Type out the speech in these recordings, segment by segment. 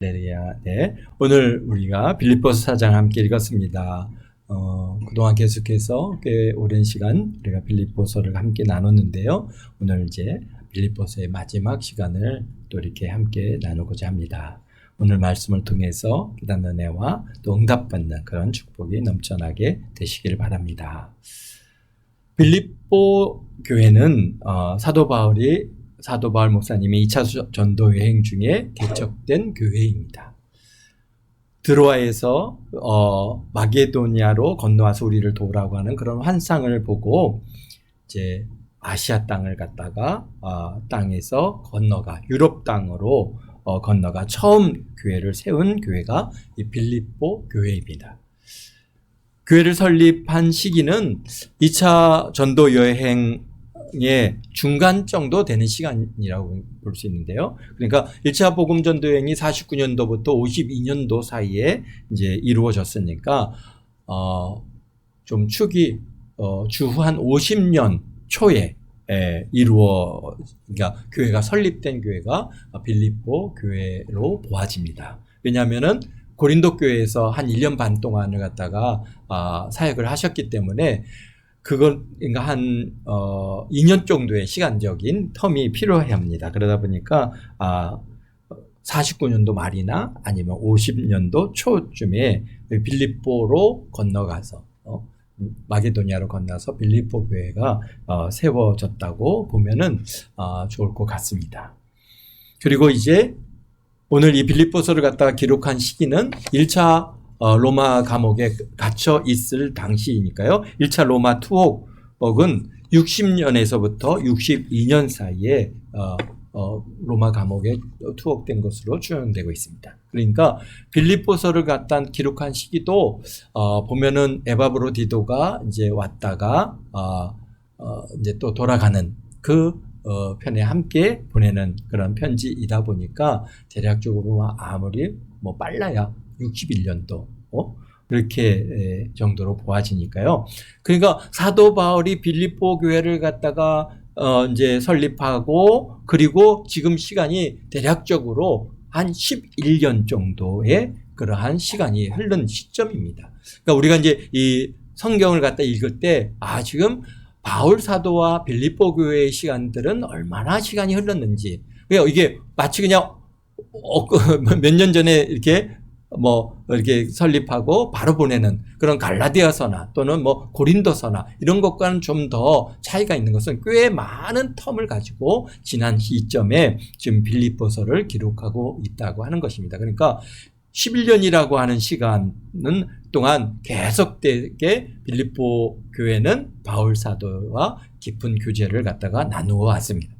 네. 오늘 우리가 빌립보서 4장 함께 읽었습니다. 그동안 계속해서 꽤 오랜 시간 우리가 빌립보서를 함께 나눴는데요. 오늘 이제 빌립보서의 마지막 시간을 또 이렇게 함께 나누고자 합니다. 오늘 말씀을 통해서 기단 은혜와 또 응답받는 그런 축복이 넘쳐나게 되시길 바랍니다. 빌립보 교회는 사도 바울 목사님이 2차 전도 여행 중에 개척된 교회입니다. 드로아에서 마게도니아로 건너와서 우리를 도우라고 하는 그런 환상을 보고 이제 아시아 땅을 갔다가 땅에서 건너가 유럽 땅으로 건너가 처음 교회를 세운 교회가 이 빌립보 교회입니다. 교회를 설립한 시기는 2차 전도 여행의 중간 정도 되는 시간이라고 볼 수 있는데요. 그러니까 1차 복음 전도 여행이 49년도부터 52년도 사이에 이제 이루어졌으니까 좀 축이 주후 한 50년 초에 그러니까 교회가 설립된 교회가 빌립보 교회로 보아집니다. 왜냐하면은 고린도 교회에서 한 1년 반 동안을 갖다가 사역을 하셨기 때문에 그러니까 한 2년 정도의 시간적인 텀이 필요해야 합니다. 그러다 보니까 49년도 말이나 아니면 50년도 초쯤에 빌립보로 건너가서 마게도니아로 건너서 빌립보 교회가 세워졌다고 보면은 좋을 것 같습니다. 그리고 이제 오늘 이 빌립보서를 갖다가 기록한 시기는 1차 로마 감옥에 갇혀 있을 당시이니까요. 1차 로마 투옥은 60년에서부터 62년 사이에 로마 감옥에 투옥된 것으로 추정되고 있습니다. 그러니까 빌립보서를 갖다 기록한 시기도 보면은 에바브로디도가 이제 왔다가 이제 또 돌아가는 그 편에 함께 보내는 그런 편지이다 보니까 대략적으로 아무리 빨라야 61년도 이렇게 정도로 보아지니까요. 그러니까 사도 바울이 빌립보 교회를 갖다가 이제 설립하고 그리고 지금 시간이 대략적으로 한 11년 정도의 그러한 시간이 흐른 시점입니다. 그러니까 우리가 이제 이 성경을 갖다 읽을 때 지금 바울 사도와 빌립보 교회의 시간들은 얼마나 시간이 흘렀는지, 이게 마치 그냥 몇 년 전에 이렇게 이렇게 설립하고 바로 보내는 그런 갈라디아서나 또는 고린도서나 이런 것과는 좀 더 차이가 있는 것은 꽤 많은 텀을 가지고 지난 시점에 지금 빌립보서를 기록하고 있다고 하는 것입니다. 그러니까 11년이라고 하는 시간은 동안 계속되게 빌립보 교회는 바울 사도와 깊은 교제를 갖다가 나누어 왔습니다.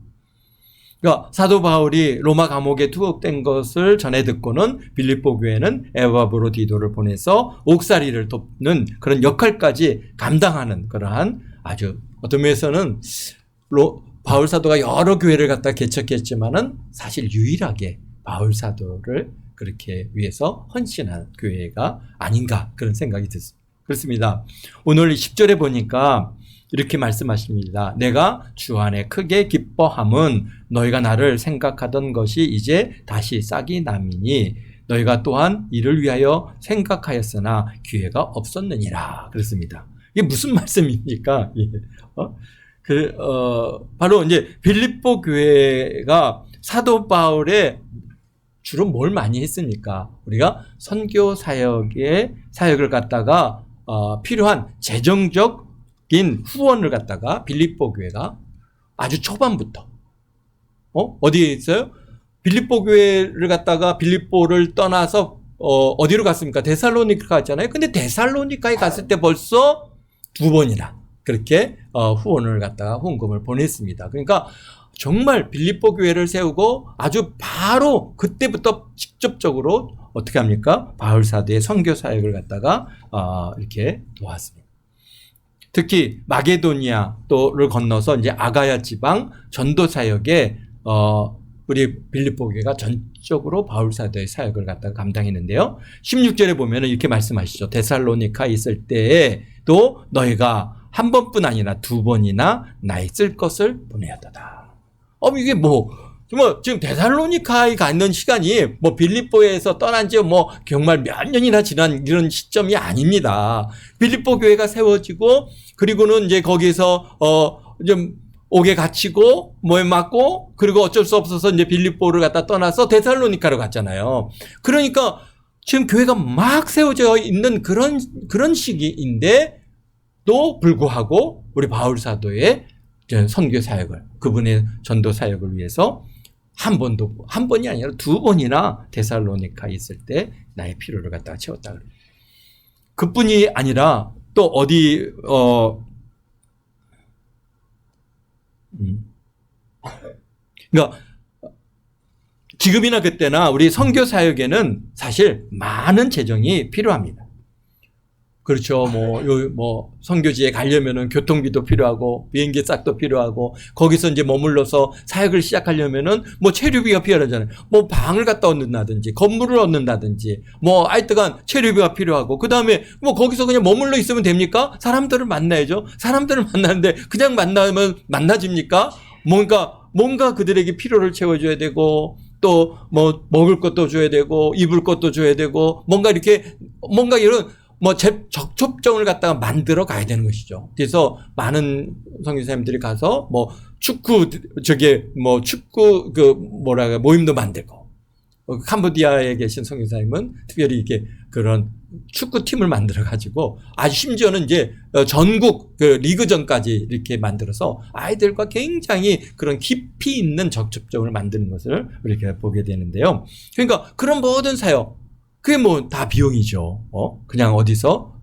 그러니까 사도 바울이 로마 감옥에 투옥된 것을 전해 듣고는 빌립보 교회는 에바브로디도를 보내서 옥살이를 돕는 그런 역할까지 감당하는 그러한 아주 어떤 면에서는 바울 사도가 여러 교회를 갖다 개척했지만은 사실 유일하게 바울 사도를 그렇게 위해서 헌신한 교회가 아닌가 그런 생각이 듭니다. 그렇습니다. 오늘 10절에 보니까 이렇게 말씀하십니다. 내가 주 안에 크게 기뻐함은 너희가 나를 생각하던 것이 이제 다시 싹이 남이니 너희가 또한 이를 위하여 생각하였으나 기회가 없었느니라. 그렇습니다. 이게 무슨 말씀입니까? 바로 이제 빌립보 교회가 사도 바울의 주로 뭘 많이 했습니까? 우리가 선교 사역을 갖다가 필요한 재정적인 후원을 갖다가 빌립보 교회가 아주 초반부터 어디에 있어요? 빌립보 교회를 갖다가 빌립보를 떠나서 어디로 갔습니까? 데살로니카 갔잖아요. 근데 데살로니카에 갔을 때 벌써 2번이나 그렇게 후원을 갖다가 후원금을 보냈습니다. 그러니까 정말 빌립보 교회를 세우고 아주 바로 그때부터 직접적으로 어떻게 합니까? 바울 사도의 선교 사역을 갖다가 이렇게 도왔습니다. 특히 마게도니아를 건너서 이제 아가야 지방 전도 사역에 우리 빌립보 교회가 전적으로 바울 사도의 사역을 갖다가 감당했는데요. 16절에 보면은 이렇게 말씀하시죠. 데살로니카 있을 때에도 너희가 한 번뿐 아니라 2번이나 나의 쓸 것을 보내었다. 이게 뭐 지금 데살로니카에 가 있는 시간이 뭐 빌립보에서 떠난 지 뭐 정말 몇 년이나 지난 이런 시점이 아닙니다. 빌립보 교회가 세워지고 그리고는 이제 거기서 좀 옥에 갇히고 뭐에 맞고 그리고 어쩔 수 없어서 이제 빌립보를 갖다 떠나서 데살로니카로 갔잖아요. 그러니까 지금 교회가 막 세워져 있는 그런 시기인데 또 불구하고 우리 바울 사도의 선교 사역을 그분의 전도 사역을 위해서 한 번이 아니라 2번이나 데살로니카에 있을 때 나의 필요를 갖다가 채웠다 그래요. 그뿐이 아니라 또 어디 그러니까 지금이나 그때나 우리 선교 사역에는 사실 많은 재정이 필요합니다. 그렇죠. 뭐 선교지에 가려면은 교통비도 필요하고 비행기 싹도 필요하고 거기서 이제 머물러서 사역을 시작하려면은 뭐 체류비가 필요하잖아요. 뭐 방을 갖다 얻는다든지 건물을 얻는다든지 뭐 하여튼간 체류비가 필요하고 그다음에 뭐 거기서 그냥 머물러 있으면 됩니까? 사람들을 만나야죠. 사람들을 만나는데 그냥 만나면 만나집니까? 뭔가 그들에게 필요를 채워줘야 되고 또 뭐 먹을 것도 줘야 되고 입을 것도 줘야 되고 뭔가 이런 뭐 접촉점을 갖다가 만들어 가야 되는 것이죠. 그래서 많은 선교사님들이 가서 뭐 축구 모임도 만들고 캄보디아에 계신 선교사님은 특별히 이렇게 그런 축구팀을 만들어 가지고 아주 심지어는 이제 전국 리그전까지 이렇게 만들어서 아이들과 굉장히 그런 깊이 있는 접촉점을 만드는 것을 이렇게 보게 되는데요. 그러니까 그런 모든 사역 그게 뭐 다 비용이죠. 그냥 어디서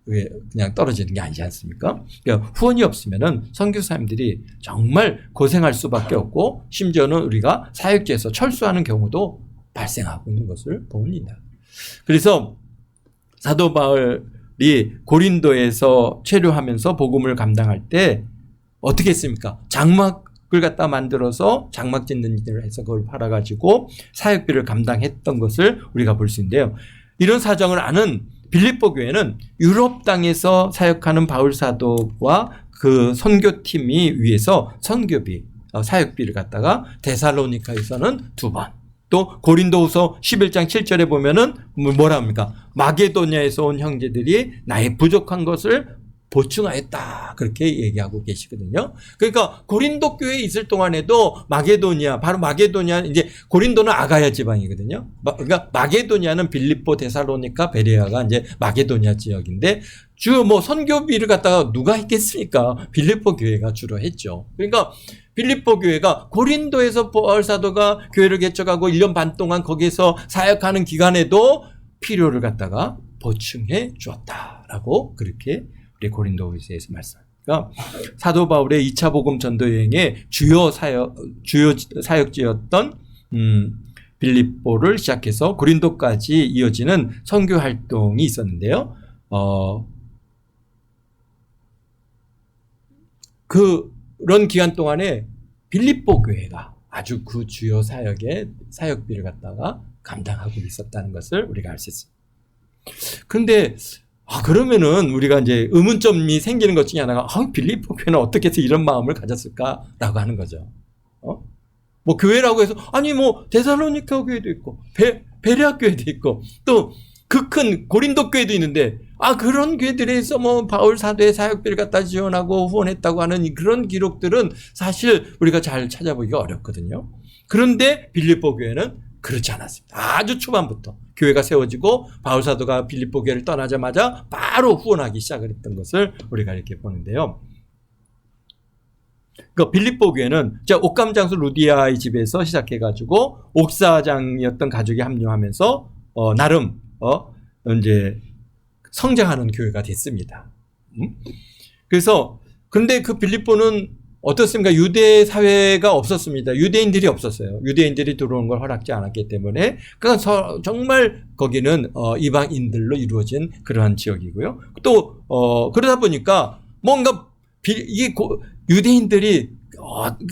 그냥 떨어지는 게 아니지 않습니까? 그러니까 후원이 없으면은 선교사님들이 정말 고생할 수밖에 없고 심지어는 우리가 사역지에서 철수하는 경우도 발생하고 있는 것을 봅니다. 그래서 사도 바울이 고린도에서 체류하면서 복음을 감당할 때 어떻게 했습니까? 장막을 갖다 만들어서 장막 짓는 일을 해서 그걸 팔아가지고 사역비를 감당했던 것을 우리가 볼 수 있는데요. 이런 사정을 아는 빌립보 교회는 유럽 땅에서 사역하는 바울 사도와 그 선교팀이 위해서 선교비, 사역비를 갖다가 데살로니카에서는 2번, 또 고린도후서 11장 7절에 보면은 뭐라 합니까? 마게도냐에서 온 형제들이 나의 부족한 것을 보충하였다. 그렇게 얘기하고 계시거든요. 그러니까 고린도 교회에 있을 동안에도 바로 마게도냐, 이제 고린도는 아가야 지방이거든요. 그러니까 마게도냐는 빌립보, 데살로니카, 베레아가 이제 마게도냐 지역인데 주로 뭐 선교비를 갖다가 누가 했겠습니까? 빌립보 교회가 주로 했죠. 그러니까 빌립보 교회가 고린도에서 바울 사도가 교회를 개척하고 1년 반 동안 거기에서 사역하는 기간에도 필요를 갖다가 보충해 주었다라고 그렇게 우리 고린도후서에서 말씀합니다. 사도 바울의 2차 복음 전도 여행의 주요 사역지였던 빌립보를 시작해서 고린도까지 이어지는 선교 활동이 있었는데요. 그런 기간 동안에 빌립보 교회가 아주 그 주요 사역의 사역비를 갖다가 감당하고 있었다는 것을 우리가 알 수 있습니다. 그런데 그러면은 우리가 이제 의문점이 생기는 것 중에 하나가 빌립보 교회는 어떻게 해서 이런 마음을 가졌을까라고 하는 거죠. 뭐 교회라고 해서 뭐 데살로니카 교회도 있고 베레아 교회도 있고 또 그 큰 고린도 교회도 있는데 그런 교회들에서 뭐 바울 사도의 사역비를 갖다 지원하고 후원했다고 하는 그런 기록들은 사실 우리가 잘 찾아보기가 어렵거든요. 그런데 빌립보 교회는 그렇지 않았습니다. 아주 초반부터 교회가 세워지고 바울 사도가 빌립보 교회를 떠나자마자 바로 후원하기 시작을 했던 것을 우리가 이렇게 보는데요. 그 빌립보 교회는 옥감장수 루디아의 집에서 시작해가지고 옥사장이었던 가족이 합류하면서 나름 이제 성장하는 교회가 됐습니다. 그래서 근데 그 빌립보는 어떻습니까? 유대 사회가 없었습니다. 유대인들이 없었어요. 유대인들이 들어오는 걸 허락지 않았기 때문에 그러니까 정말 거기는 이방인들로 이루어진 그러한 지역이고요. 또 그러다 보니까 뭔가 유대인들이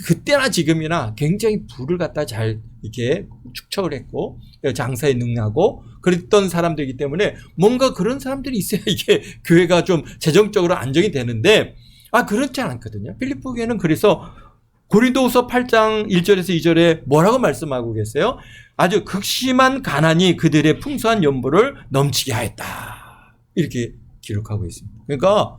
그때나 지금이나 굉장히 부를 갖다 잘 이렇게 축적을 했고 장사에 능하고 그랬던 사람들이기 때문에 뭔가 그런 사람들이 있어야 이게 교회가 좀 재정적으로 안정이 되는데 그렇지 않거든요. 빌립보 교회는 그래서 고린도후서 8장 1절에서 2절에 뭐라고 말씀하고 계세요? 아주 극심한 가난이 그들의 풍성한 연보를 넘치게 하였다. 이렇게 기록하고 있습니다. 그러니까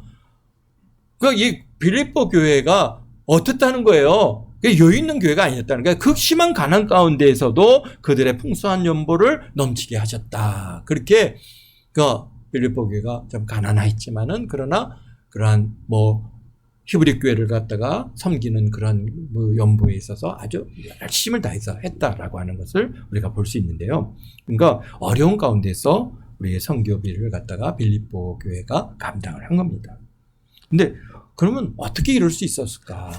이 빌립보 교회가 어떻다는 거예요? 여유 있는 교회가 아니었다는 거예요. 극심한 가난 가운데에서도 그들의 풍성한 연보를 넘치게 하셨다. 그렇게 빌립보 교회가 좀 가난했지만은 그러나 그러한 히브리 교회를 갖다가 섬기는 그런 연보에 있어서 아주 열심을 다해서 했다라고 하는 것을 우리가 볼 수 있는데요. 그러니까 어려운 가운데서 우리의 선교비를 갖다가 빌립보 교회가 감당을 한 겁니다. 근데 그러면 어떻게 이럴 수 있었을까?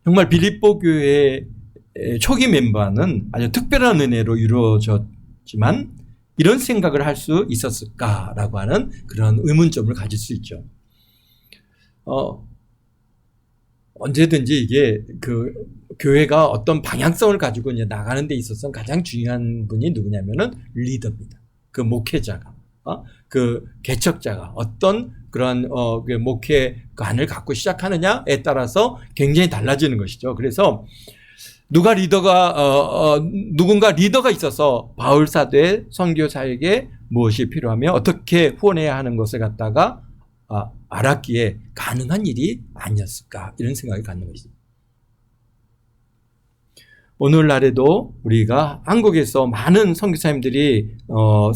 정말 빌립보 교회의 초기 멤버는 아주 특별한 은혜로 이루어졌지만 이런 생각을 할 수 있었을까라고 하는 그런 의문점을 가질 수 있죠. 언제든지 이게 교회가 어떤 방향성을 가지고 이제 나가는 데 있어서 가장 중요한 분이 누구냐면은 리더입니다. 목회자가, 개척자가 어떤 그런 목회관을 갖고 시작하느냐에 따라서 굉장히 달라지는 것이죠. 그래서 누군가 리더가 있어서 바울 사도의 선교 사역에 무엇이 필요하며 어떻게 후원해야 하는 것을 갖다가 알았기에 가능한 일이 아니었을까 이런 생각이 갖는 것입니다. 오늘날에도 우리가 한국에서 많은 선교사님들이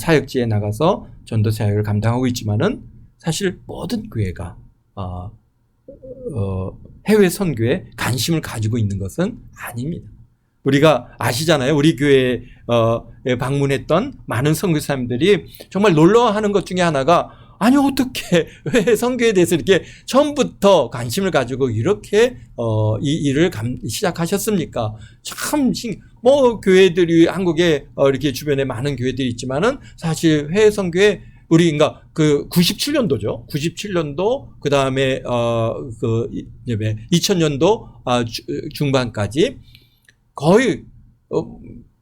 사역지에 나가서 전도 사역을 감당하고 있지만은 사실 모든 교회가 해외 선교에 관심을 가지고 있는 것은 아닙니다. 우리가 아시잖아요. 우리 교회에 방문했던 많은 선교사님들이 정말 놀라워하는 것 중에 하나가 아니 어떻게 해외 선교에 대해서 이렇게 처음부터 관심을 가지고 이렇게 이 일을 시작하셨습니까? 참 교회들이 한국에 이렇게 주변에 많은 교회들이 있지만은 사실 해외 선교에 우리가 97년도죠. 97년도 그 다음에 2000년도 중반까지 거의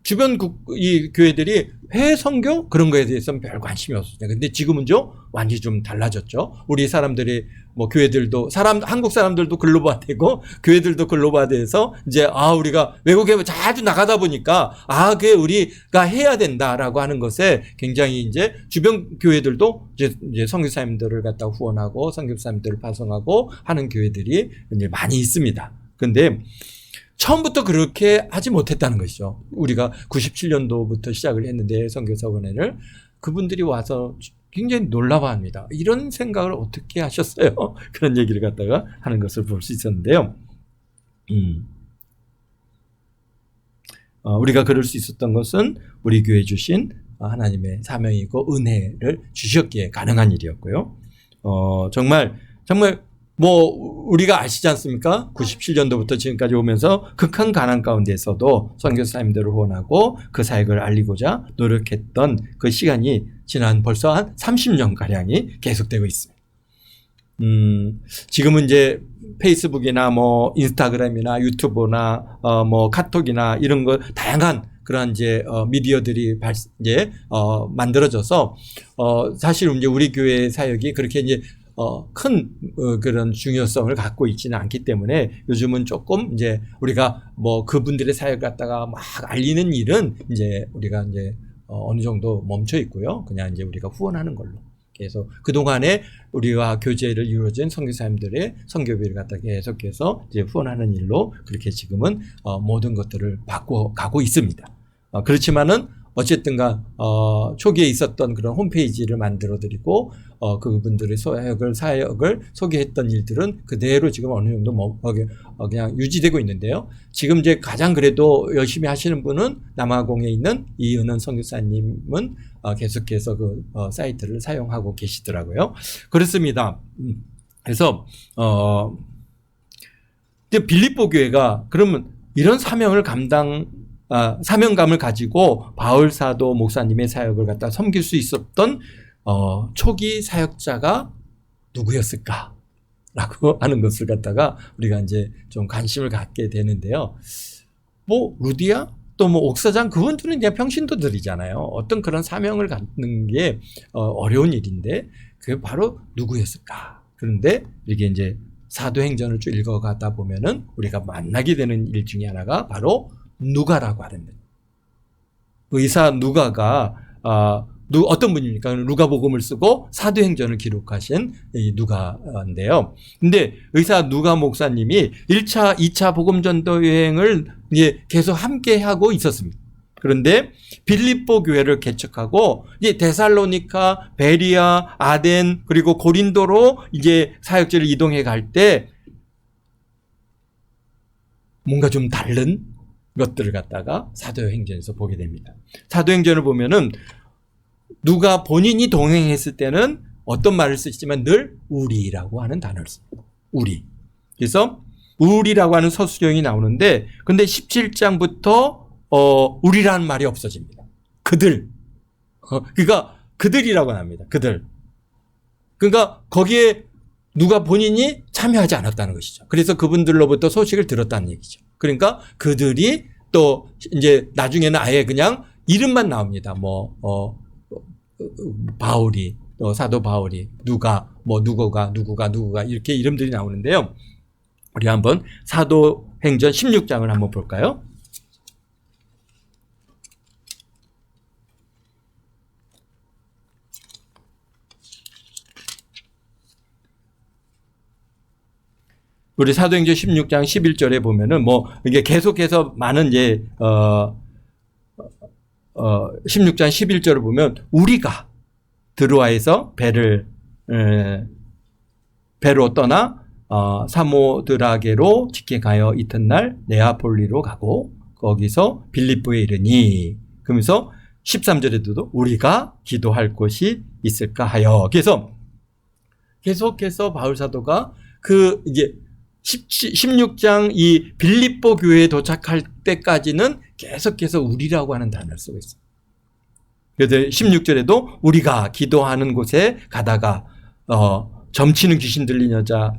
주변 이 교회들이 해외 선교 그런 거에 대해서는 별 관심이 없었어요. 근데 지금은 완전히 좀 달라졌죠. 우리 사람들이 교회들도 한국 사람들도 글로벌화되고 교회들도 글로벌화돼서 이제 우리가 외국에 자주 나가다 보니까 그게 우리가 해야 된다라고 하는 것에 굉장히 이제 주변 교회들도 이제 선교사님들을 갖다 후원하고 선교사님들을 파송하고 하는 교회들이 이제 많이 있습니다. 근데 처음부터 그렇게 하지 못했다는 것이죠. 우리가 97년도부터 시작을 했는데 선교사원회를 그분들이 와서 굉장히 놀라워합니다. 이런 생각을 어떻게 하셨어요? 그런 얘기를 갖다가 하는 것을 볼 수 있었는데요. 우리가 그럴 수 있었던 것은 우리 교회에 주신 하나님의 사명이고 은혜를 주셨기에 가능한 일이었고요. 정말 우리가 아시지 않습니까? 97년도부터 지금까지 오면서 극한 가난 가운데서도 선교사님들을 후원하고 그 사역을 알리고자 노력했던 그 시간이 지난 벌써 한 30년가량이 계속되고 있습니다. 지금은 이제 페이스북이나 인스타그램이나 유튜브나 카톡이나 이런 거 다양한 그런 이제 미디어들이 만들어져서 사실 이제 우리 교회 사역이 그렇게 이제 큰 그런 중요성을 갖고 있지는 않기 때문에 요즘은 조금 이제 우리가 그분들의 사역을 갖다가 막 알리는 일은 이제 우리가 이제 어느 정도 멈춰 있고요. 그냥 이제 우리가 후원하는 걸로. 그래서 그동안에 우리와 교제를 이루어진 선교사님들의 선교비를 갖다가 계속해서 이제 후원하는 일로 그렇게 지금은 모든 것들을 바꿔가고 있습니다. 그렇지만은 어쨌든가 초기에 있었던 그런 홈페이지를 만들어드리고 그분들의 사역을 소개했던 일들은 그대로 지금 어느 정도 그냥 유지되고 있는데요. 지금 이제 가장 그래도 열심히 하시는 분은 남아공에 있는 이은은 선교사님은 계속해서 그 사이트를 사용하고 계시더라고요. 그렇습니다. 그래서 빌립보 교회가 그러면 이런 사명을 사명감을 가지고 바울 사도 목사님의 사역을 갖다 섬길 수 있었던 초기 사역자가 누구였을까라고 하는 것을 갖다가 우리가 이제 좀 관심을 갖게 되는데요. 루디아 또 옥사장 그분들은 그냥 평신도들이잖아요. 어떤 그런 사명을 갖는 게 어려운 일인데 그게 바로 누구였을까? 그런데 이게 이제 사도행전을 쭉 읽어가다 보면은 우리가 만나게 되는 일 중에 하나가 바로 누가라고 하는 의사 누가가 어떤 분입니까? 누가복음을 쓰고 사도행전을 기록하신 이 누가인데요. 근데 의사 누가 목사님이 1차, 2차 복음 전도 여행을 계속 함께 하고 있었습니다. 그런데 빌립보 교회를 개척하고 이제 데살로니카, 베리아, 아덴 그리고 고린도로 이제 사역지를 이동해 갈 때 뭔가 좀 다른 것들을 갖다가 사도행전에서 보게 됩니다. 사도행전을 보면은 누가 본인이 동행했을 때는 어떤 말을 쓰시지만 늘 우리라고 하는 단어를 씁니다. 우리. 그래서 우리라고 하는 서술형이 나오는데 근데 17장부터 우리라는 말이 없어집니다. 그들. 그러니까 그들이라고 합니다. 그들. 그러니까 거기에 누가 본인이 참여하지 않았다는 것이죠. 그래서 그분들로부터 소식을 들었다는 얘기죠. 그러니까 그들이 또 이제 나중에는 아예 그냥 이름만 나옵니다. 바울이, 또 사도 바울이, 누가 이렇게 이름들이 나오는데요. 우리 한번 사도행전 16장을 한번 볼까요? 우리 사도행전 16장 11절에 보면은 이게 계속해서 많은 16장 11절을 보면 우리가 드로아에서 배로 떠나 사모드라게로 직행하여 이튿날 네아폴리로 가고 거기서 빌립보에 이르니 그러면서 13절에도 우리가 기도할 곳이 있을까 하여 그래서 계속해서 바울 사도가 이제 16장 이 빌립보 교회에 도착할 때까지는 계속해서 우리라고 하는 단어를 쓰고 있어요. 그래서 16절에도 우리가 기도하는 곳에 가다가 점치는 귀신 들린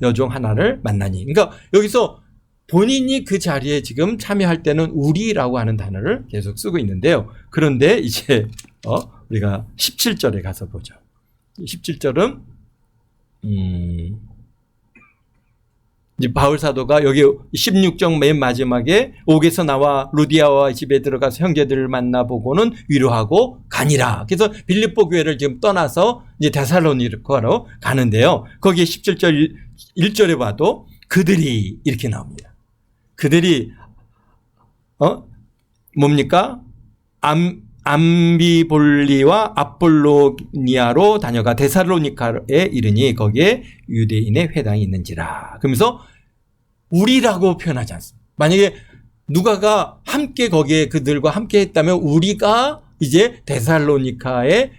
여종 하나를 만나니. 그러니까 여기서 본인이 그 자리에 지금 참여할 때는 우리라고 하는 단어를 계속 쓰고 있는데요. 그런데 이제 우리가 17절에 가서 보죠. 17절은 이제 바울 사도가 여기 16장 맨 마지막에 옥에서 나와 루디아와 집에 들어가서 형제들을 만나보고는 위로하고 가니라. 그래서 빌립보 교회를 지금 떠나서 이제 데살로니가로 가는데요. 거기에 17절 1절에 봐도 그들이 이렇게 나옵니다. 그들이 뭡니까? 암비볼리와 아폴로니아로 다녀가 데살로니카에 이르니 거기에 유대인의 회당이 있는지라. 그러면서 우리라고 표현하지 않습니다. 만약에 누가가 함께 거기에 그들과 함께 했다면 우리가 이제 데살로니카에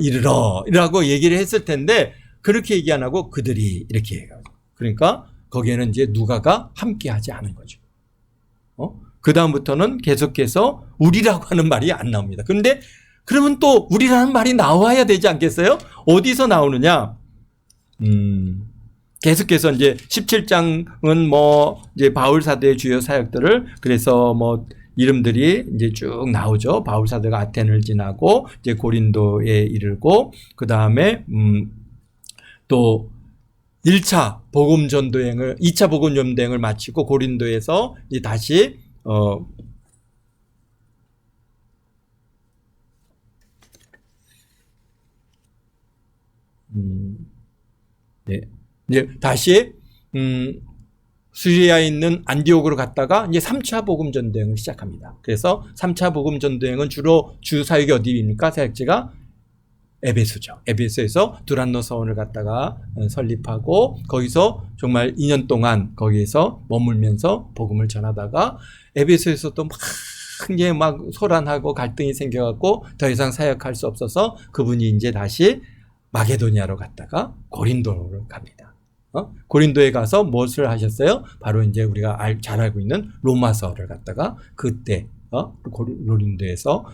이르러라고 얘기를 했을 텐데 그렇게 얘기 안 하고 그들이 이렇게 해요. 그러니까 거기에는 이제 누가가 함께 하지 않은 거죠. 그 다음부터는 계속해서 우리라고 하는 말이 안 나옵니다. 그런데 그러면 또 우리라는 말이 나와야 되지 않겠어요? 어디서 나오느냐? 계속해서 이제 17장은 이제 바울 사도의 주요 사역들을 그래서 이름들이 이제 쭉 나오죠. 바울 사도가 아텐을 지나고 이제 고린도에 이르고 그 다음에 또 1차 복음 전도행을 2차 복음 전도행을 마치고 고린도에서 이제 다시 네. 이제 다시 시리아에 있는 안디옥으로 갔다가 이제 3차 복음 전도행을 시작합니다. 그래서 3차 복음 전도행은 주로 주 사역이 어디입니까? 사역지가 에베소죠. 에베소에서 두란노 서원을 갖다가 설립하고 거기서 정말 2년 동안 거기에서 머물면서 복음을 전하다가 에베소에서 또 막 소란하고 갈등이 생겨갖고 더 이상 사역할 수 없어서 그분이 이제 다시 마게도니아로 갔다가 고린도로 갑니다. 고린도에 가서 무엇을 하셨어요? 바로 이제 우리가 잘 알고 있는 로마서를 갖다가 그때 고린도에서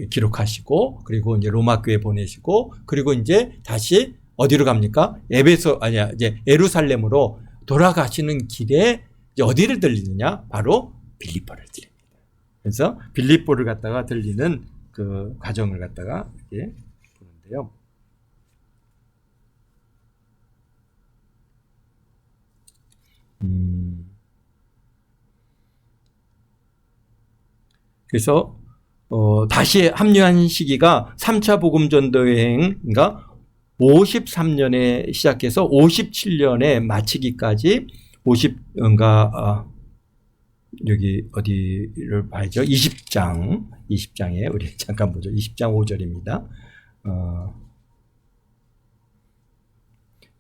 기록하시고 그리고 이제 로마 교회 보내시고 그리고 이제 다시 어디로 갑니까? 이제 예루살렘으로 돌아가시는 길에 이제 어디를 들리느냐? 바로 빌립보를 들립니다. 그래서 빌립보를 갖다가 들리는 그 과정을 갖다가 이렇게 보는데요. 그래서 다시 합류한 시기가 3차 복음전도여행인가 53년에 시작해서 57년에 마치기까지 여기 어디를 봐야죠? 20장에 우리 잠깐 보죠. 20장 5절입니다.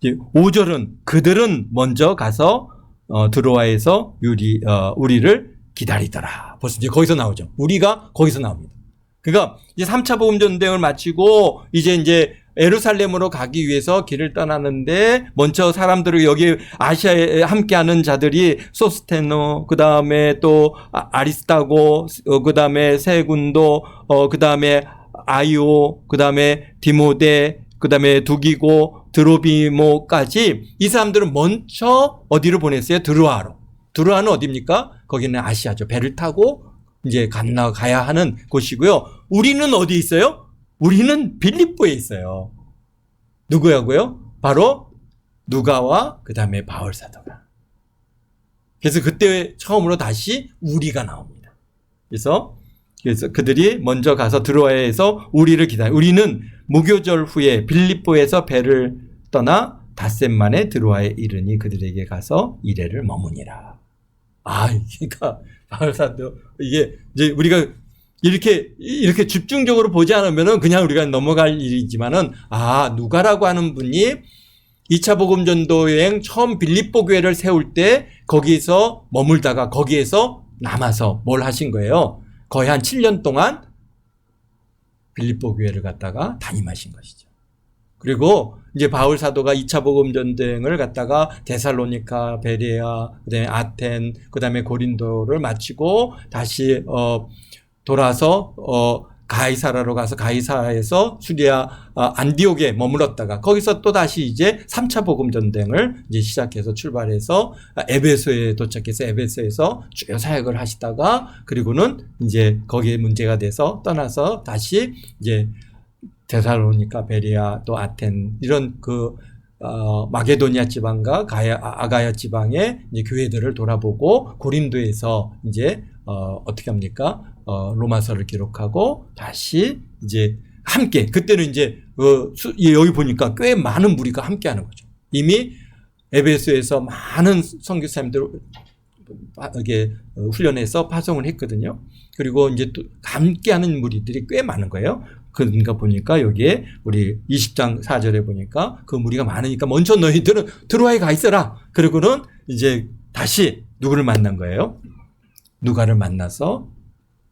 5절은 그들은 먼저 가서 드로아에서 우리를 기다리더라. 벌써 이제 거기서 나오죠. 우리가 거기서 나옵니다. 그러니까 이제 3차 복음 전쟁을 마치고 이제 예루살렘으로 가기 위해서 길을 떠나는데 먼저 사람들을 여기 아시아에 함께하는 자들이 소스테노, 그 다음에 또 아리스타고, 그 다음에 세군도, 그 다음에 아이오, 그 다음에 디모데, 그 다음에 두기고, 드로비모까지 이 사람들은 먼저 어디로 보냈어요? 드로아로. 드로아는 어디입니까? 거기는 아시아죠. 배를 타고 이제 가야 하는 곳이고요. 우리는 어디 있어요? 우리는 빌립보에 있어요. 누구야고요? 바로 누가와 그 다음에 바울 사도가. 그래서 그때 처음으로 다시 우리가 나옵니다. 그래서 그들이 먼저 가서 드로아에서 우리를 기다려. 우리는 무교절 후에 빌립보에서 배를 떠나 닷새 만에 드로아에 이르니 그들에게 가서 이레를 머무니라. 그러니까 바울 사도 이게 이제 우리가 이렇게 집중적으로 보지 않으면은 그냥 우리가 넘어갈 일이지만은 누가라고 하는 분이 2차 복음 전도 여행 처음 빌립보 교회를 세울 때 거기서 머물다가 거기에서 남아서 뭘 하신 거예요? 거의 한 7년 동안 빌립보 교회를 갔다가 담임하신 것이죠. 그리고 이제 바울 사도가 2차 복음 전쟁을 갔다가 데살로니카, 베레아, 그다음에 아텐, 그다음에 고린도를 마치고 다시 돌아서 가이사라로 가서 가이사에서 수리아 안디옥에 머물렀다가 거기서 또 다시 이제 3차 복음 전쟁을 이제 시작해서 출발해서 에베소에 도착해서 에베소에서 주요 사역을 하시다가 그리고는 이제 거기에 문제가 돼서 떠나서 다시 이제 데살로니카, 베레아, 또 아텐 이런 마게도니아 지방과 아가야 지방의 이제 교회들을 돌아보고 고린도에서 이제 어떻게 합니까? 로마서를 기록하고 다시 이제 함께 그때는 이제 여기 보니까 꽤 많은 무리가 함께하는 거죠. 이미 에베소에서 많은 선교사님들 이게 훈련해서 파송을 했거든요. 그리고 이제 또 함께하는 무리들이 꽤 많은 거예요. 그러니까 보니까 여기에 우리 20장 4절에 보니까 그 무리가 많으니까 먼저 너희들은 드로아에 가 있어라. 그리고는 이제 다시 누구를 만난 거예요? 누가를 만나서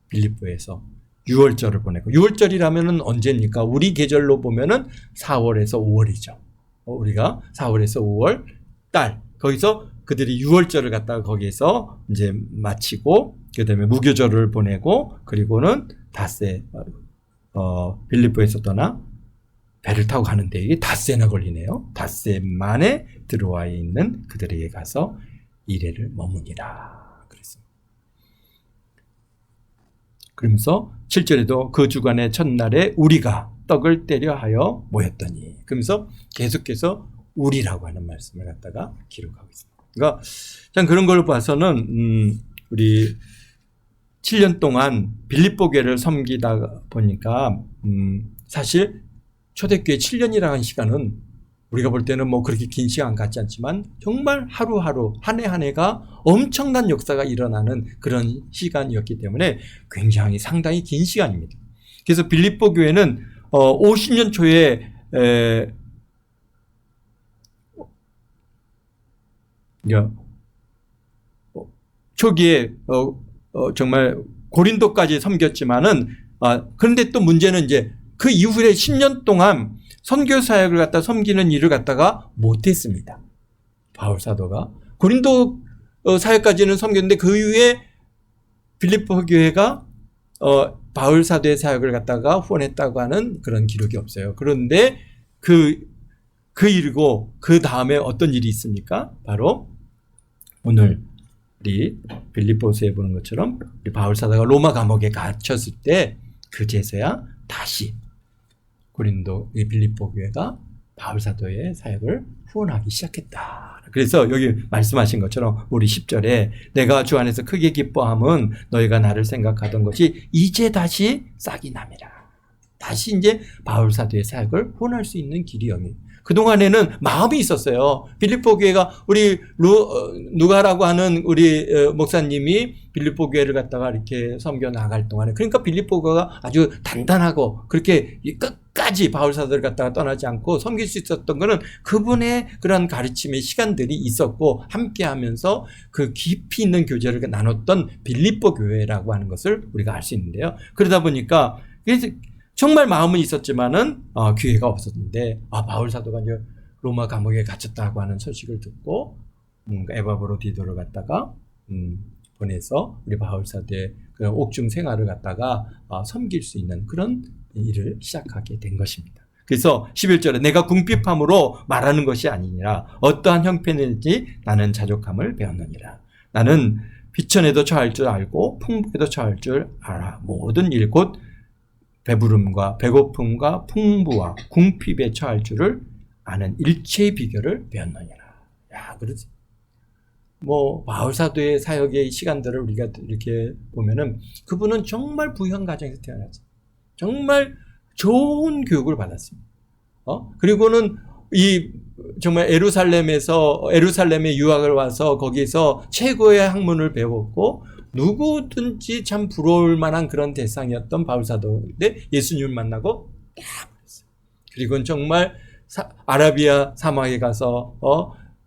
빌립보에서 6월절을 보내고 6월절이라면은 언제입니까? 우리 계절로 보면은 4월에서 5월이죠. 우리가 4월에서 5월 달 거기서 그들이 6월절을 갖다가 거기에서 이제 마치고 그다음에 무교절을 보내고 그리고는 닷새 빌립보에서 떠나 배를 타고 가는데 이게 닷새나 걸리네요. 닷새 만에 드로아에 있는 그들에게 가서 이레를 머무니라 그랬습니다. 그러면서 7절에도 그 주간의 첫날에 우리가 떡을 떼려 하여 모였더니 그러면서 계속해서 우리라고 하는 말씀을 갖다가 기록하고 있습니다. 그러니까 참 그런 걸 봐서는 우리 7년 동안 빌립보 교회를 섬기다 보니까 사실 초대교회 7년이라는 시간은 우리가 볼 때는 뭐 그렇게 긴 시간 같지 않지만 정말 하루하루 한 해 한 해가 엄청난 역사가 일어나는 그런 시간이었기 때문에 굉장히 상당히 긴 시간입니다. 그래서 빌립보 교회는 50년 초에 초기에 정말 고린도까지 섬겼지만은 그런데 또 문제는 이제 그 이후에 10년 동안 선교 사역을 갖다 섬기는 일을 갖다가 못했습니다. 바울 사도가 고린도 사역까지는 섬겼는데 그 이후에 빌립보 교회가 바울 사도의 사역을 갖다가 후원했다고 하는 그런 기록이 없어요. 그런데 그 일이고 그 다음에 어떤 일이 있습니까? 바로 오늘 우리 빌립보서에 보는 것처럼 우리 바울 사도가 로마 감옥에 갇혔을 때 그제서야 다시 고린도 빌립보 교회가 바울 사도의 사역을 후원하기 시작했다. 그래서 여기 말씀하신 것처럼 우리 10절에 내가 주 안에서 크게 기뻐함은 너희가 나를 생각하던 것이 이제 다시 싹이 남이라. 다시 이제 바울 사도의 사역을 혼할 수 있는 길이 여기. 그동안에는 마음이 있었어요. 빌립보 교회가 우리 누가라고 하는 우리 목사님이 빌립보 교회를 갖다가 이렇게 섬겨 나갈 동안에, 그러니까 빌립보 교회가 아주 단단하고 그렇게 끝까지 바울 사도를 갖다가 떠나지 않고 섬길 수 있었던 거는 그분의 그런 가르침의 시간들이 있었고 함께 하면서 그 깊이 있는 교제를 나눴던 빌립보 교회라고 하는 것을 우리가 알 수 있는데요. 그러다 보니까 그래서 정말 마음은 있었지만은 기회가 없었는데 바울 사도가 이제 로마 감옥에 갇혔다고 하는 소식을 듣고 에바브로 디도를 갖다가 보내서 우리 바울 사도의 그런 옥중 생활을 갖다가 섬길 수 있는 그런 일을 시작하게 된 것입니다. 그래서 11절에 내가 궁핍함으로 말하는 것이 아니니라 어떠한 형편인지 나는 자족함을 배웠느니라. 나는 비천에도 처할 줄 알고 풍부에도 처할 줄 알아. 모든 일 곧 배부름과 배고픔과 풍부와 궁핍에 처할 줄을 아는 일체의 비결을 배웠느니라. 야, 그렇지. 바울 사도의 사역의 시간들을 우리가 이렇게 보면은 그분은 정말 부유한 가정에서 태어났어요. 정말 좋은 교육을 받았습니다. 그리고는 정말 에루살렘에 유학을 와서 거기서 최고의 학문을 배웠고 누구든지 참 부러울 만한 그런 대상이었던 바울 사도인데 예수님을 만나고 딱 그랬어요. 그리고는 정말 아라비아 사막에 가서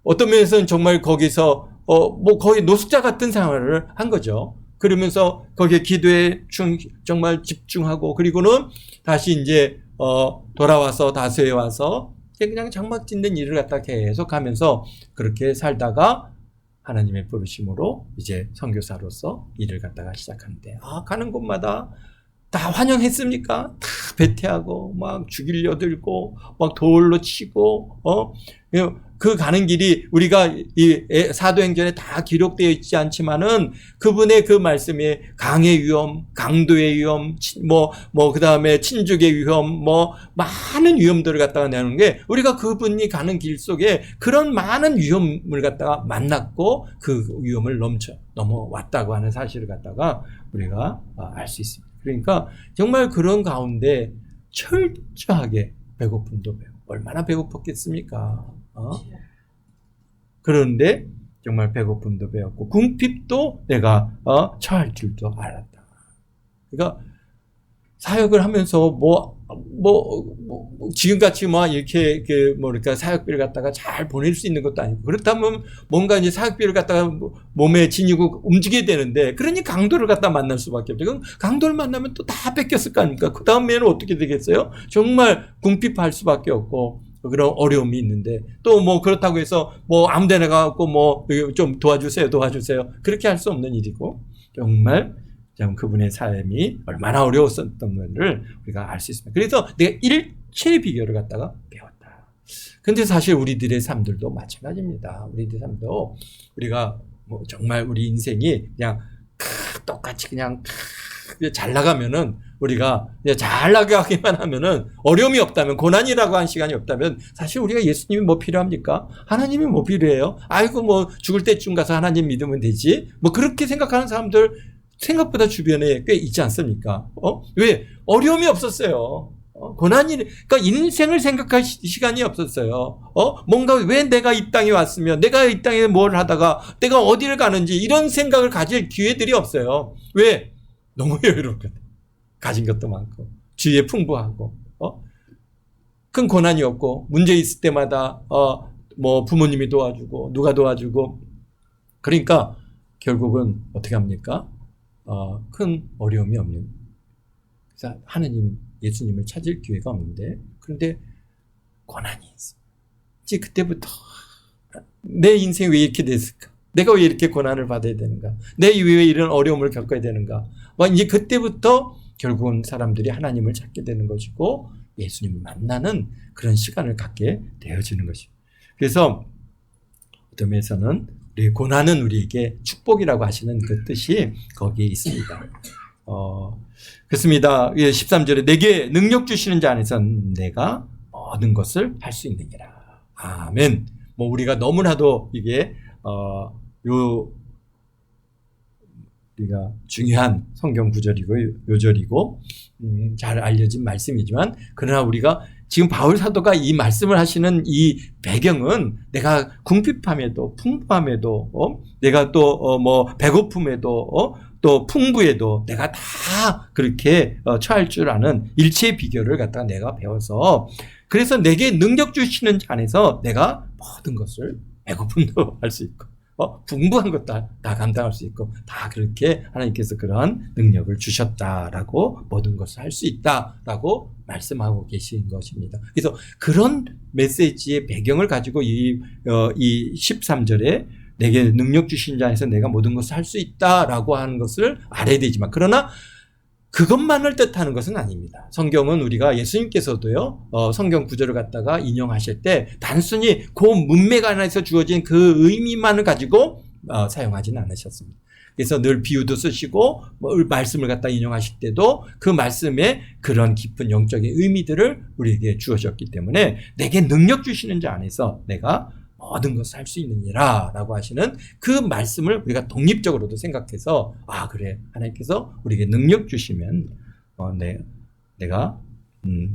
어떤 면에서는 정말 거기서 거의 노숙자 같은 생활을 한 거죠. 그러면서 거기에 기도에 정말 집중하고 그리고는 다시 이제 돌아와서 다소에 와서 그냥 장막 짓는 일을 갖다 계속 하면서 그렇게 살다가 하나님의 부르심으로 이제 선교사로서 일을 갖다가 시작하는데 가는 곳마다 다 환영했습니까? 다 배태하고 막 죽이려 들고 막 돌로 치고 그 가는 길이 우리가 이 사도행전에 다 기록되어 있지 않지만은 그분의 그 말씀에 강의 위험, 강도의 위험, 그 다음에 친족의 위험, 많은 위험들을 갖다가 내는 게 우리가 그분이 가는 길 속에 그런 많은 위험을 갖다가 만났고 그 위험을 넘어왔다고 하는 사실을 갖다가 우리가 알 수 있습니다. 그러니까 정말 그런 가운데 철저하게 배고픔도 배워. 얼마나 배고팠겠습니까? 그런데 정말 배고픔도 배웠고 궁핍도 내가 처할 줄도 알았다. 그러니까 사역을 하면서 지금같이 이렇게 그러니까 사역비를 갖다가 잘 보낼 수 있는 것도 아니고 그렇다면 뭔가 이제 사역비를 갖다가 몸에 지니고 움직여야 되는데 그러니 강도를 갖다 만날 수밖에 없죠. 그럼 강도를 만나면 또 다 뺏겼을 거 아닙니까? 그 다음에는 어떻게 되겠어요? 정말 궁핍할 수밖에 없고 그런 어려움이 있는데 또 그렇다고 해서 아무데나 가고 좀 도와주세요 그렇게 할 수 없는 일이고 정말 그분의 삶이 얼마나 어려웠었던 것을 우리가 알 수 있습니다. 그래서 내가 일체의 비결을 갖다가 배웠다. 근데 사실 우리들의 삶들도 마찬가지입니다. 우리들 삶도 우리가 정말 우리 인생이 그냥 똑같이 그냥 잘 나가면은 우리가 잘 나가기만 하면은 어려움이 없다면 고난이라고 한 시간이 없다면 사실 우리가 예수님이 필요합니까? 하나님이 필요해요? 아이고 죽을 때쯤 가서 하나님 믿으면 되지? 그렇게 생각하는 사람들 생각보다 주변에 꽤 있지 않습니까? 왜? 어려움이 없었어요. 그러니까 인생을 생각할 시간이 없었어요. 뭔가 왜 내가 이 땅에 왔으면, 내가 이 땅에 뭘 하다가, 내가 어디를 가는지, 이런 생각을 가질 기회들이 없어요. 왜? 너무 여유롭거든. 가진 것도 많고, 주위에 풍부하고, 큰 고난이 없고, 문제 있을 때마다, 부모님이 도와주고, 누가 도와주고, 그러니까, 결국은 어떻게 합니까? 큰 어려움이 없는. 그래서 예수님을 찾을 기회가 없는데, 그런데 고난이 있어. 이제 그때부터 내 인생이 왜 이렇게 됐을까? 내가 왜 이렇게 고난을 받아야 되는가? 내 왜 이런 어려움을 겪어야 되는가? 이제 그때부터 결국은 사람들이 하나님을 찾게 되는 것이고, 예수님을 만나는 그런 시간을 갖게 되어지는 것입니다. 그래서 어떤 면에서는 고난은 우리에게 축복이라고 하시는 그 뜻이 거기에 있습니다. 그렇습니다. 13절에 내게 능력 주시는 자 안에서 내가 모든 것을 할 수 있느니라. 아멘. 뭐 우리가 너무나도 이게 우리가 중요한 성경 구절이고 요절이고 잘 알려진 말씀이지만, 그러나 우리가 지금 바울 사도가 이 말씀을 하시는 이 배경은 내가 궁핍함에도 풍부함에도 내가 또 뭐 배고픔에도 또 풍부에도 내가 다 그렇게 처할 줄 아는 일체의 비결을 갖다가 내가 배워서, 그래서 내게 능력 주시는 자 안에서 내가 모든 것을, 배고픔도 할 수 있고 풍부한 것도 다 감당할 수 있고, 다 그렇게 하나님께서 그러한 능력을 주셨다라고, 모든 것을 할 수 있다라고 말씀하고 계신 것입니다. 그래서 그런 메시지의 배경을 가지고 이 13절에 내게 능력 주신 자에서 내가 모든 것을 할 수 있다라고 하는 것을 알아야 되지만, 그러나 그것만을 뜻하는 것은 아닙니다. 성경은 우리가 예수님께서도요, 성경 구절을 갖다가 인용하실 때 단순히 그 문맥 안에서 주어진 그 의미만을 가지고 사용하지는 않으셨습니다. 그래서 늘 비유도 쓰시고 말씀을 갖다 인용하실 때도 그 말씀에 그런 깊은 영적인 의미들을 우리에게 주어졌기 때문에, 내게 능력 주시는 자 안에서 내가 모든 것을 할 수 있느니라 라고 하시는 그 말씀을 우리가 독립적으로도 생각해서, 그래, 하나님께서 우리에게 능력 주시면 내가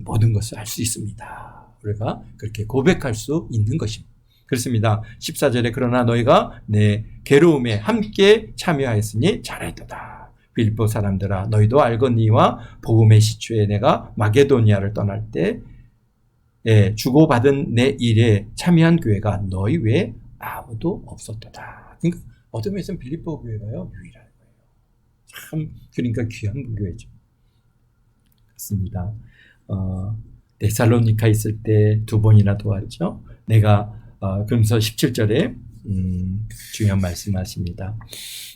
모든 것을 할 수 있습니다. 우리가 그렇게 고백할 수 있는 것입니다. 그렇습니다. 14절에 그러나 너희가 내 괴로움에 함께 참여하였으니 잘하였도다. 빌립보 사람들아, 너희도 알거니와 복음의 시초에 내가 마게도니아를 떠날 때 주고받은 내 일에 참여한 교회가 너희 외에 아무도 없었도다. 그러니까 어떤 면에서는 빌립보 교회가요, 유일한 거예요. 참, 그러니까 귀한 교회죠. 그렇습니다. 데살로니카 있을 때 2번이나 도왔죠. 내가 그러면서 17절에 중요한 말씀하십니다.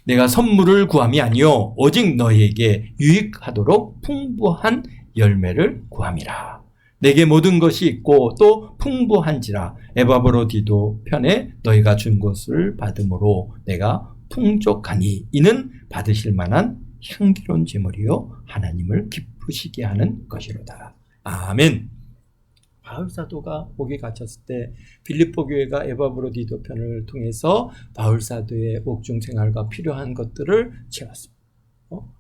내가 선물을 구함이 아니요 오직 너희에게 유익하도록 풍부한 열매를 구함이라. 내게 모든 것이 있고 또 풍부한지라. 에바브로디도 편에 너희가 준 것을 받음으로 내가 풍족하니 이는 받으실 만한 향기로운 제물이요 하나님을 기쁘시게 하는 것이로다. 아멘. 바울 사도가 옥에 갇혔을 때 빌립보 교회가 에바브로디도 편을 통해서 바울 사도의 옥중 생활과 필요한 것들을 채웠습니다.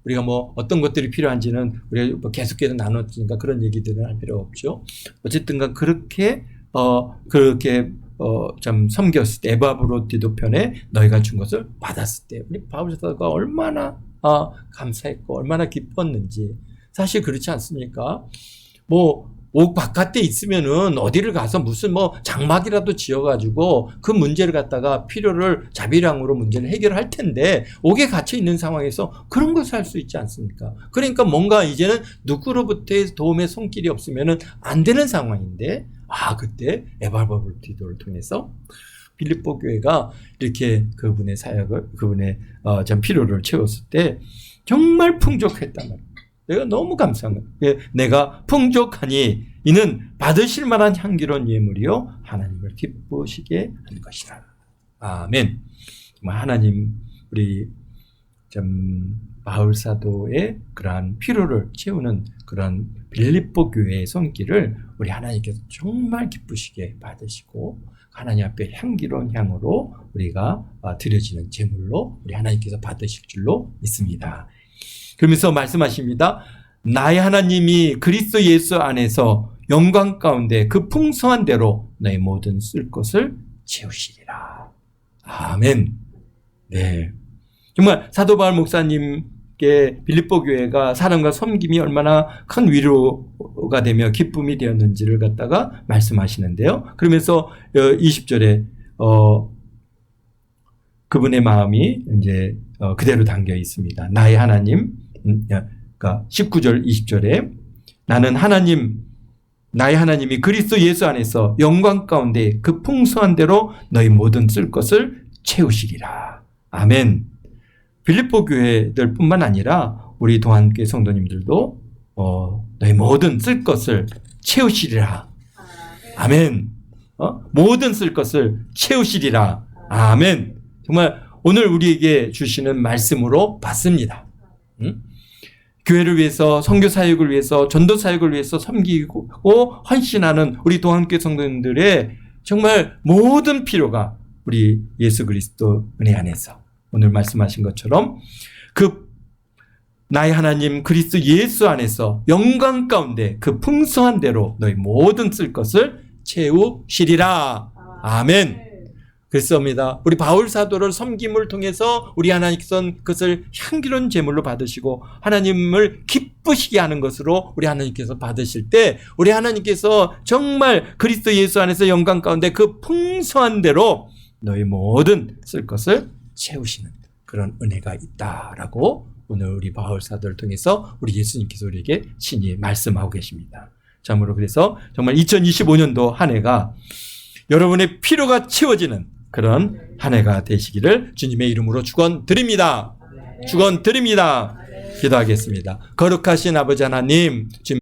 우리가 뭐 어떤 것들이 필요한지는 우리가 뭐 계속해서 나눴으니까 그런 얘기들은 할 필요 없죠. 어쨌든간 그렇게 좀 섬겼을 때, 에바브로디도 편에 너희가 준 것을 받았을 때 우리 바울 사도가 얼마나 감사했고 얼마나 기뻤는지. 사실 그렇지 않습니까? 옥 바깥에 있으면은 어디를 가서 무슨 장막이라도 지어가지고 그 문제를 갖다가 필요를 자비량으로 문제를 해결할 텐데, 옥에 갇혀 있는 상황에서 그런 것을 할 수 있지 않습니까? 그러니까 뭔가 이제는 누구로부터의 도움의 손길이 없으면은 안 되는 상황인데, 그때 에바브로디도를 통해서 빌립보 교회가 이렇게 그분의 사역을, 그분의 좀 필요를 채웠을 때 정말 풍족했단 말이에요. 내가 너무 감사한 거예요. 내가 풍족하니 이는 받으실 만한 향기로운 예물이요 하나님을 기쁘시게 하는 것이라. 아멘. 하나님, 우리 바울 사도의 그러한 필요를 채우는 그런 빌립보 교회의 손길을 우리 하나님께서 정말 기쁘시게 받으시고, 하나님 앞에 향기로운 향으로 우리가 드려지는 제물로 우리 하나님께서 받으실 줄로 믿습니다. 그러면서 말씀하십니다. 나의 하나님이 그리스도 예수 안에서 영광 가운데 그 풍성한 대로 너의 모든 쓸 것을 채우시리라. 아멘. 네. 정말 사도 바울 목사님께 빌립보 교회가 사랑과 섬김이 얼마나 큰 위로가 되며 기쁨이 되었는지를 갖다가 말씀하시는데요. 그러면서 20절에 그분의 마음이 이제 그대로 담겨 있습니다. 나의 하나님, 그러니까 19절 20절에 나의 하나님이 그리스도 예수 안에서 영광 가운데 그 풍성한 대로 너희 모든 쓸 것을 채우시리라. 아멘. 빌립보 교회들 뿐만 아니라 우리 동안교회 성도님들도 너희 모든 쓸 것을 채우시리라. 아멘. 모든 쓸 것을 채우시리라. 아멘. 정말 오늘 우리에게 주시는 말씀으로 받습니다. 교회를 위해서, 선교 사역을 위해서, 전도 사역을 위해서 섬기고 헌신하는 우리 동안교회 성도님들의 정말 모든 필요가 우리 예수 그리스도 은혜 안에서 오늘 말씀하신 것처럼 그 나의 하나님 그리스도 예수 안에서 영광 가운데 그 풍성한 대로 너희 모든 쓸 것을 채우시리라. 아멘. 그렇습니다. 우리 바울 사도를 섬김을 통해서 우리 하나님께서는 그것을 향기로운 제물로 받으시고 하나님을 기쁘시게 하는 것으로 우리 하나님께서 받으실 때 우리 하나님께서 정말 그리스도 예수 안에서 영광 가운데 그 풍성한 대로 너희 모든 쓸 것을 채우시는 그런 은혜가 있다라고 오늘 우리 바울 사도를 통해서 우리 예수님께서 우리에게 친히 말씀하고 계십니다. 참으로 그래서 정말 2025년도 한 해가 여러분의 필요가 채워지는 그런 한 해가 되시기를 주님의 이름으로 축원드립니다. 축원드립니다. 기도하겠습니다. 거룩하신 아버지 하나님, 주님